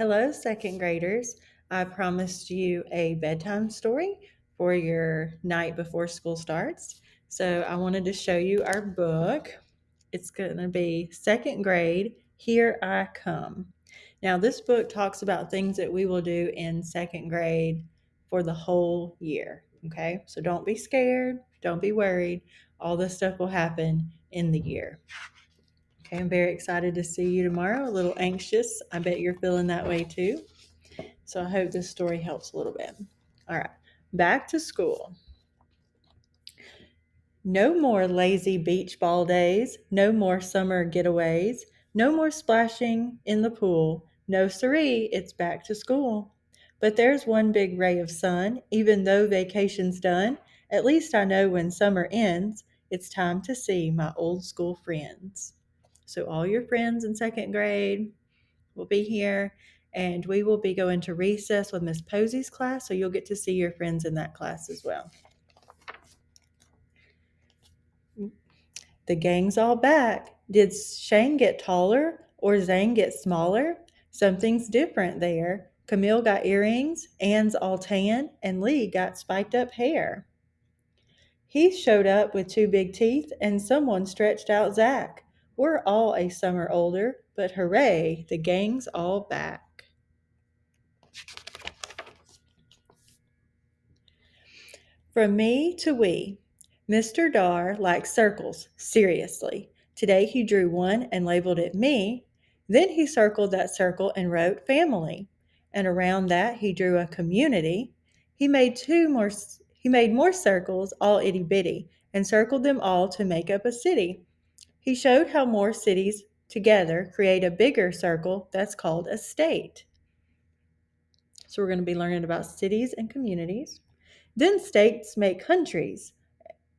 Hello, second graders. I promised you a bedtime story for your night before school starts. So I wanted to show you our book. It's going to be second grade, Here I Come. Now, this book talks about things that we will do in second grade for the whole year. Okay, so don't be scared, don't be worried. All this stuff will happen in the year. Okay, I'm very excited to see you tomorrow. A little anxious. I bet you're feeling that way too. So I hope this story helps a little bit. All right, back to school. No more lazy beach ball days, no more summer getaways, no more splashing in the pool. No siree, it's back to school. But there's one big ray of sun, even though vacation's done. At least I know when summer ends, it's time to see my old school friends. So all your friends in second grade, will be here, and we will be going to recess with Miss Posey's class, so you'll get to see your friends in that class as well. The gang's all back. Did Shane get taller or Zane get smaller? Something's different there. Camille got earrings, Anne's all tan, and Lee got spiked up hair. Heath showed up with two big teeth, and someone stretched out Zach. We're all a summer older, but hooray, the gang's all back. From me to we. Mr. Darr likes circles, seriously. Today he drew one and labeled it me. Then he circled that circle and wrote family. And around that he drew a community. He made more circles, all itty bitty, and circled them all to make up a city. He showed how more cities together create a bigger circle that's called a state. So we're going to be learning about cities and communities. Then states make countries,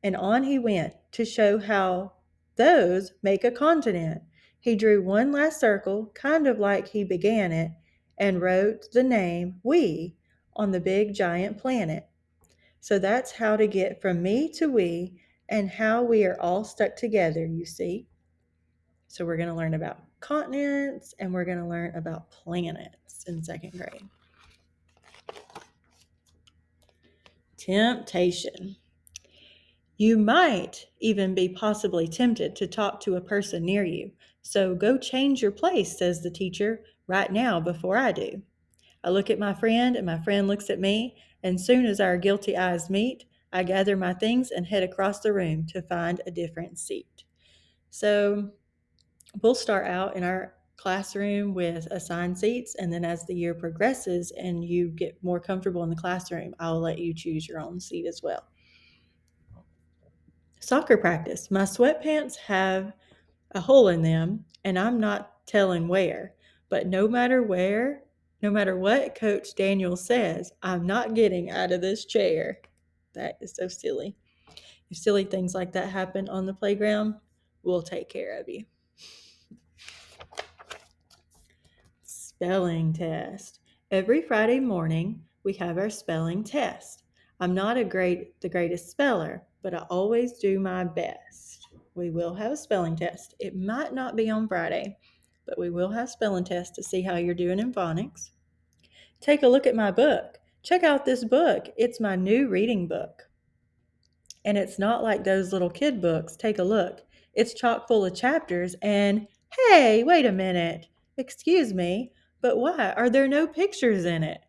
and on he went to show how those make a continent. He drew one last circle, kind of like he began it, and wrote the name we on the big giant planet. So that's how to get from me to we and how we are all stuck together, you see. So we're going to learn about continents and we're going to learn about planets in second grade. Temptation. You might even be possibly tempted to talk to a person near you. So go change your place, says the teacher, right now before I do. I look at my friend and my friend looks at me, and soon as our guilty eyes meet, I gather my things and head across the room to find a different seat. So we'll start out in our classroom with assigned seats, and then as the year progresses and you get more comfortable in the classroom, I'll let you choose your own seat as well. Soccer practice. My sweatpants have a hole in them, and I'm not telling where. But no matter what Coach Daniel says, I'm not getting out of this chair. That is so silly. If silly things like that happen on the playground, we'll take care of you. Spelling test. Every Friday morning, we have our spelling test. I'm not the greatest speller, but I always do my best. We will have a spelling test. It might not be on Friday, but we will have spelling tests to see how you're doing in phonics. Take a look at my book. Check out this book. It's my new reading book. And it's not like those little kid books. Take a look. It's chock full of chapters and, hey, wait a minute. Excuse me, but why are there no pictures in it?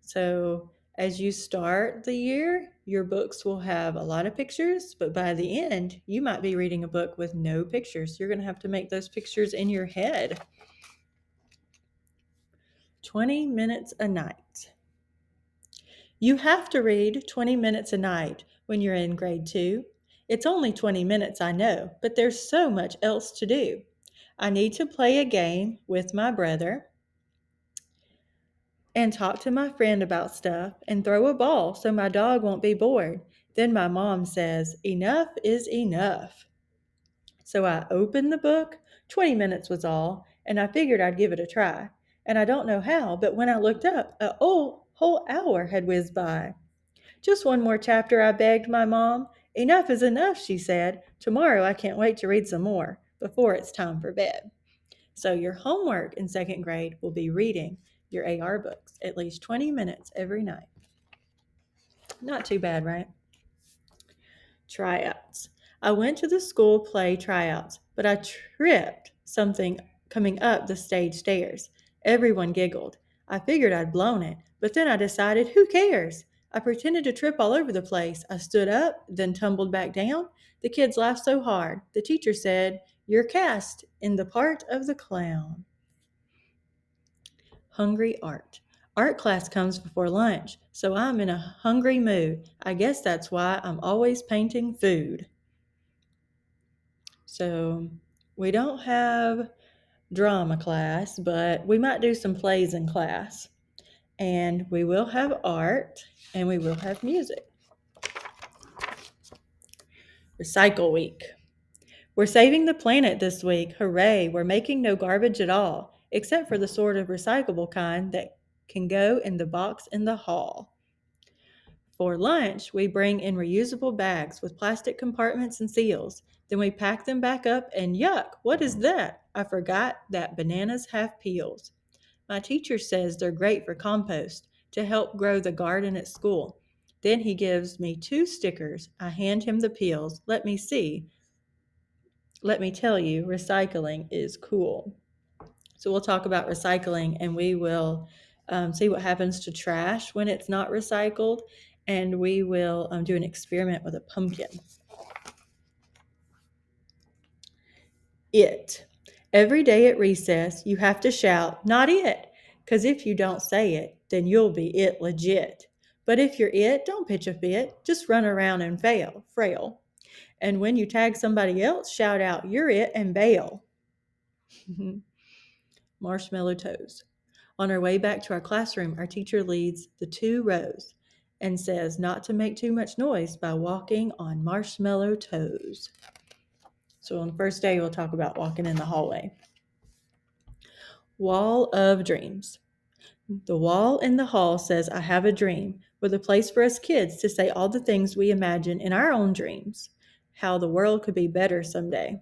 So as you start the year, your books will have a lot of pictures, but by the end, you might be reading a book with no pictures. You're going to have to make those pictures in your head. 20 minutes a night. You have to read 20 minutes a night when you're in grade 2. It's only 20 minutes, I know, but there's so much else to do. I need to play a game with my brother and talk to my friend about stuff and throw a ball so my dog won't be bored. Then my mom says, enough is enough. So I opened the book. 20 minutes was all, and I figured I'd give it a try. And I don't know how, but when I looked up, a whole hour had whizzed by. Just one more chapter, I begged my mom. Enough is enough, she said. Tomorrow I can't wait to read some more before it's time for bed. So your homework in second grade will be reading your AR books at least 20 minutes every night. Not too bad, right? Tryouts. I went to the school play tryouts, but I tripped something coming up the stage stairs. Everyone giggled. I figured I'd blown it, but then I decided, who cares? I pretended to trip all over the place. I stood up, then tumbled back down. The kids laughed so hard. The teacher said, "You're cast in the part of the clown." Hungry art. Art class comes before lunch, so I'm in a hungry mood. I guess that's why I'm always painting food. So we don't have drama class, but we might do some plays in class. And we will have art and we will have music. Recycle week. We're saving the planet this week. Hooray, we're making no garbage at all, except for the sort of recyclable kind that can go in the box in the hall. For lunch, we bring in reusable bags with plastic compartments and seals. Then we pack them back up and yuck, what is that? I forgot that bananas have peels. My teacher says they're great for compost to help grow the garden at school. Then he gives me 2 stickers. I hand him the peels. Let me see. Let me tell you, recycling is cool. So we'll talk about recycling and we will see what happens to trash when it's not recycled. And we will do an experiment with a pumpkin. It. Every day at recess, you have to shout, not it, because if you don't say it, then you'll be it legit. But if you're it, don't pitch a fit, just run around and frail. And when you tag somebody else, shout out, you're it, and bail. Marshmallow toes. On our way back to our classroom, our teacher leads the 2 rows and says not to make too much noise by walking on marshmallow toes. So on the first day, we'll talk about walking in the hallway. Wall of dreams. The wall in the hall says, I have a dream, with a place for us kids to say all the things we imagine in our own dreams, how the world could be better someday.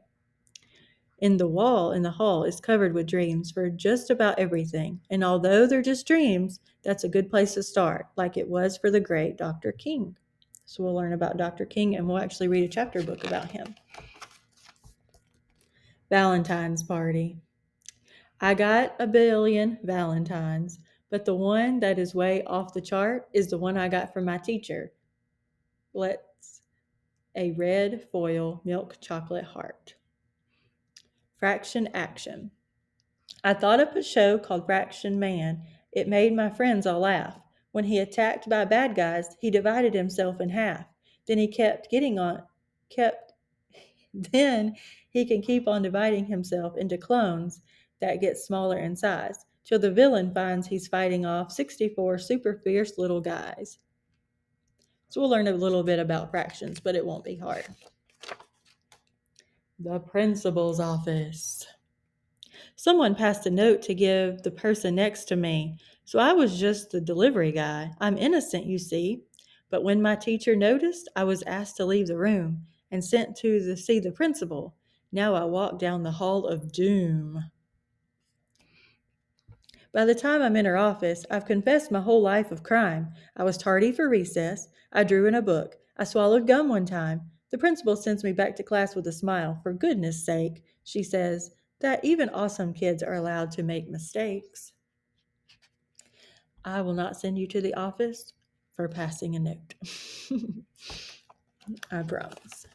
In the wall in the hall is covered with dreams for just about everything, and although they're just dreams, that's a good place to start, like it was for the great Dr. King. So we'll learn about Dr. King and we'll actually read a chapter book about him. Valentine's party. I got a billion Valentines, but the one that is way off the chart is the one I got from my teacher. Let's a red foil milk chocolate heart. Fraction action. I thought up a show called Fraction Man. It made my friends all laugh. When he attacked by bad guys, he divided himself in half. Then he then he can keep on dividing himself into clones that get smaller in size, till the villain finds he's fighting off 64 super fierce little guys. So we'll learn a little bit about fractions, but it won't be hard. The principal's office. Someone passed a note to give the person next to me, so I was just the delivery guy. I'm innocent, you see. But when my teacher noticed, I was asked to leave the room and sent to see the principal. Now I walk down the hall of doom. By the time I'm in her office, I've confessed my whole life of crime. I was tardy for recess. I drew in a book. I swallowed gum one time. The principal sends me back to class with a smile. For goodness sake, she says, that even awesome kids are allowed to make mistakes. I will not send you to the office for passing a note. I promise.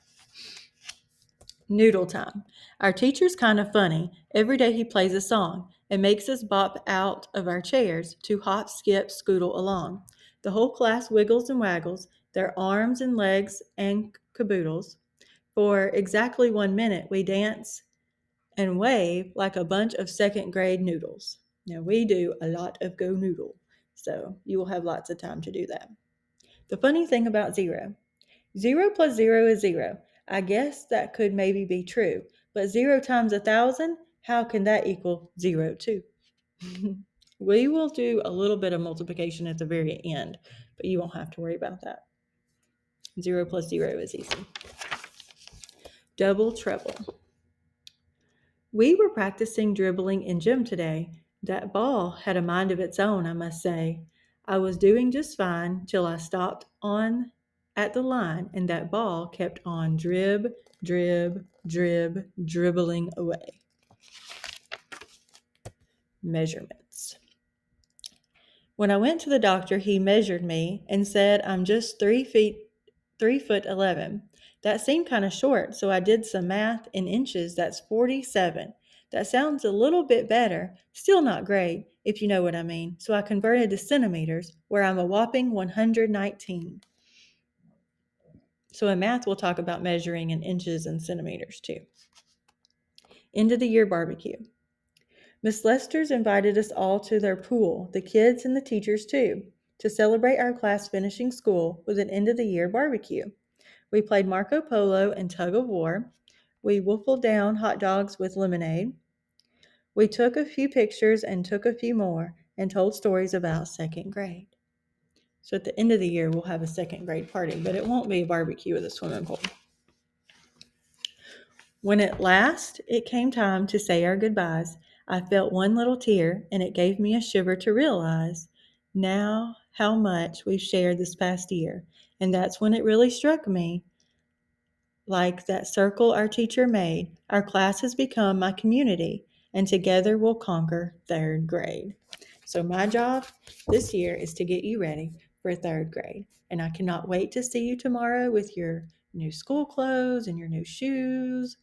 Noodle time. Our teacher's kind of funny. Every day he plays a song and makes us bop out of our chairs to hop, skip, scootle along. The whole class wiggles and waggles, their arms and legs and caboodles. For exactly 1 minute, we dance and wave like a bunch of second grade noodles. Now, we do a lot of go noodle, so you will have lots of time to do that. The funny thing about 0 plus 0 is 0. I guess that could maybe be true, but 0 times 1,000, how can that equal 0 too? We will do a little bit of multiplication at the very end, but you won't have to worry about that. 0 plus 0 is easy. Double trouble. We were practicing dribbling in gym today. That ball had a mind of its own, I must say. I was doing just fine till I stopped on at the line, and that ball kept on dribbling away. Measurements. When I went to the doctor, he measured me and said I'm just 3'11". That seemed kind of short, so I did some math in inches. That's 47. That sounds a little bit better, still not great, if you know what I mean. So I converted to centimeters, where I'm a whopping 119. So in math, we'll talk about measuring in inches and centimeters too. End of the year barbecue. Miss Lester's invited us all to their pool, the kids and the teachers too, to celebrate our class finishing school with an end of the year barbecue. We played Marco Polo and tug of war. We wolfed down hot dogs with lemonade. We took a few pictures and took a few more and told stories about second grade. So at the end of the year, we'll have a second grade party, but it won't be a barbecue with a swimming pool. When at last it came time to say our goodbyes, I felt one little tear, and it gave me a shiver to realize now how much we've shared this past year. And that's when it really struck me, like that circle our teacher made, our class has become my community, and together we'll conquer third grade. So my job this year is to get you ready for third grade. And I cannot wait to see you tomorrow with your new school clothes and your new shoes.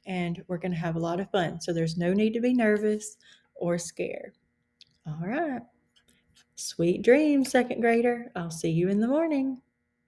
And we're going to have a lot of fun. So there's no need to be nervous or scared. All right. Sweet dreams, second grader. I'll see you in the morning.